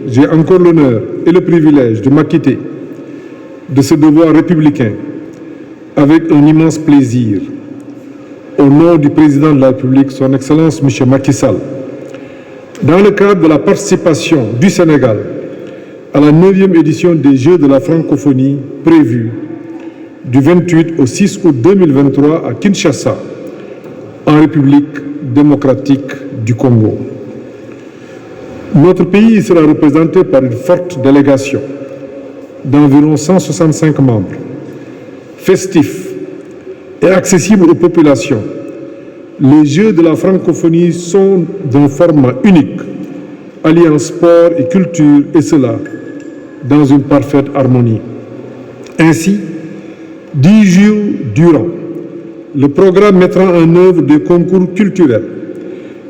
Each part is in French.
J'ai encore l'honneur et le privilège de m'acquitter de ce devoir républicain avec un immense plaisir au nom du président de la République, son Excellence M. Macky Sall, dans le cadre de la participation du Sénégal à la 9e édition des Jeux de la francophonie prévue du 28 au 6 août 2023 à Kinshasa, en République démocratique du Congo. Notre pays sera représenté par une forte délégation d'environ 165 membres, festifs et accessibles aux populations. Les Jeux de la francophonie sont d'un format unique, alliant sport et culture, et cela dans une parfaite harmonie. Ainsi, 10 jours durant, le programme mettra en œuvre des concours culturels,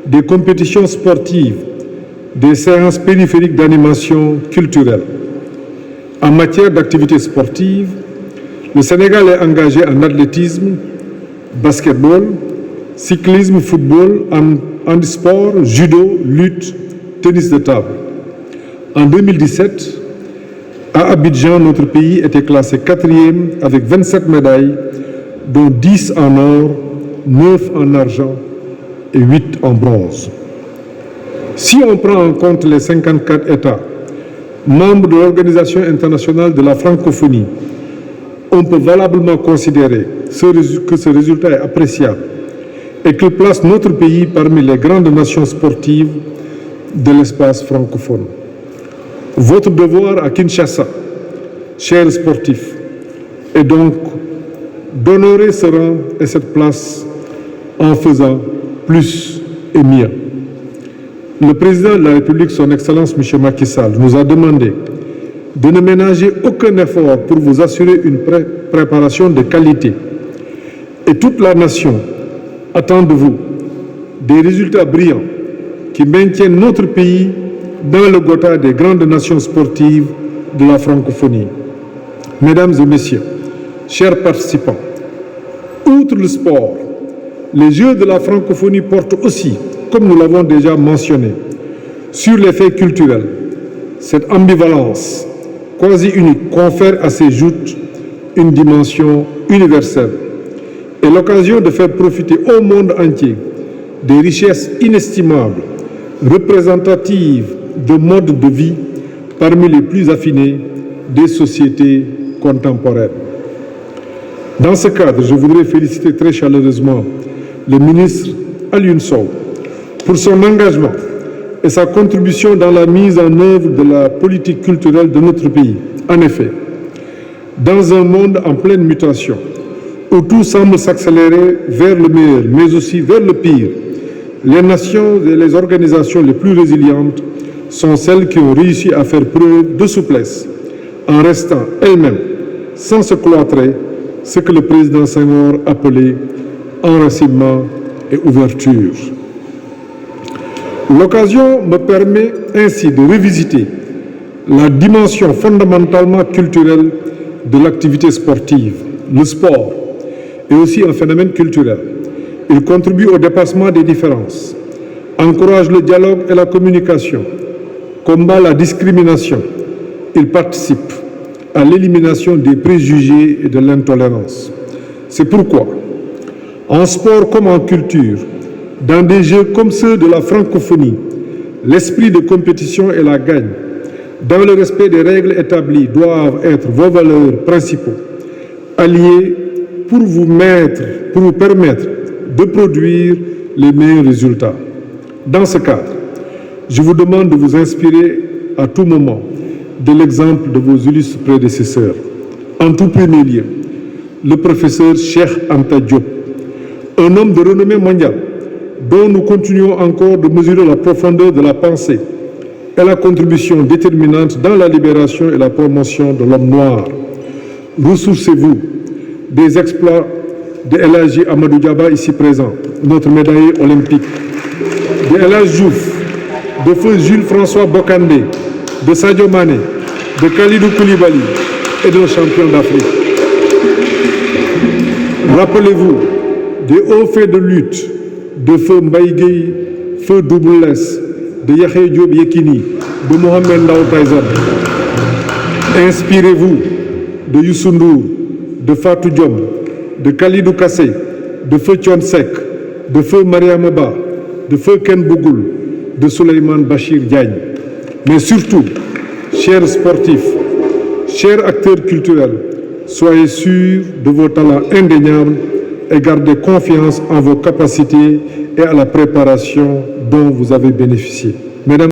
des compétitions sportives, des séances périphériques d'animation culturelle. En matière d'activités sportives, le Sénégal est engagé en athlétisme, basketball, cyclisme, football, handisport, judo, lutte, tennis de table. En 2017, à Abidjan, notre pays était classé 4e avec 27 médailles, dont 10 en or, 9 en argent et 8 en bronze. Si on prend en compte les 54 États membres de l'Organisation internationale de la francophonie, on peut valablement considérer que ce résultat est appréciable et qu'il place notre pays parmi les grandes nations sportives de l'espace francophone. Votre devoir à Kinshasa, chers sportifs, est donc d'honorer ce rang et cette place en faisant plus et mieux. Le président de la République, son Excellence M. Macky Sall, nous a demandé de ne ménager aucun effort pour vous assurer une préparation de qualité. Et toute la nation attend de vous des résultats brillants qui maintiennent notre pays dans le quota des grandes nations sportives de la francophonie. Mesdames et messieurs, chers participants, outre le sport, les Jeux de la francophonie portent aussi, comme nous l'avons déjà mentionné, sur les faits culturels. Cette ambivalence quasi unique confère à ces joutes une dimension universelle et l'occasion de faire profiter au monde entier des richesses inestimables, représentatives de modes de vie parmi les plus affinés des sociétés contemporaines. Dans ce cadre, je voudrais féliciter très chaleureusement le ministre Alioune Sow pour son engagement et sa contribution dans la mise en œuvre de la politique culturelle de notre pays. En effet, dans un monde en pleine mutation, où tout semble s'accélérer vers le meilleur, mais aussi vers le pire, les nations et les organisations les plus résilientes sont celles qui ont réussi à faire preuve de souplesse, en restant elles-mêmes, sans se cloîtrer, ce que le président Senghor appelait enracinement et ouverture. L'occasion me permet ainsi de revisiter la dimension fondamentalement culturelle de l'activité sportive. Le sport est aussi un phénomène culturel. Il contribue au dépassement des différences, encourage le dialogue et la communication, combat la discrimination. Il participe à l'élimination des préjugés et de l'intolérance. C'est pourquoi, en sport comme en culture, dans des jeux comme ceux de la francophonie, l'esprit de compétition et la gagne, dans le respect des règles établies, doivent être vos valeurs principaux, alliés pour vous permettre de produire les meilleurs résultats. Dans ce cadre, je vous demande de vous inspirer à tout moment de l'exemple de vos illustres prédécesseurs. En tout premier lieu, le professeur Cheikh Anta Diop, un homme de renommée mondiale, dont nous continuons encore de mesurer la profondeur de la pensée et la contribution déterminante dans la libération et la promotion de l'homme noir. Ressourcez-vous des exploits de El Hadji Amadou Diaba, ici présent, notre médaillé olympique, de El Hadji Diouf, de feu Jules-François Bocandé, de Sadio Mané, de Khalidou Koulibaly et de champion d'Afrique. Rappelez-vous des hauts faits de lutte de feu Mbaye Gueye, feu Double Less, de Yaxya Diop Yekini, de Mohamed Ndao Tyson. Inspirez-vous de Youssou Ndour, de Fatou Diom, de Khalidou Kassé, de Feu Thione Seck, de Feu Mariama Ba, de Feu Ken Bougoul, de Souleymane Bachir Diagne. Mais surtout, chers sportifs, chers acteurs culturels, soyez sûrs de vos talents indéniables et gardez confiance en vos capacités et à la préparation dont vous avez bénéficié. Mesdames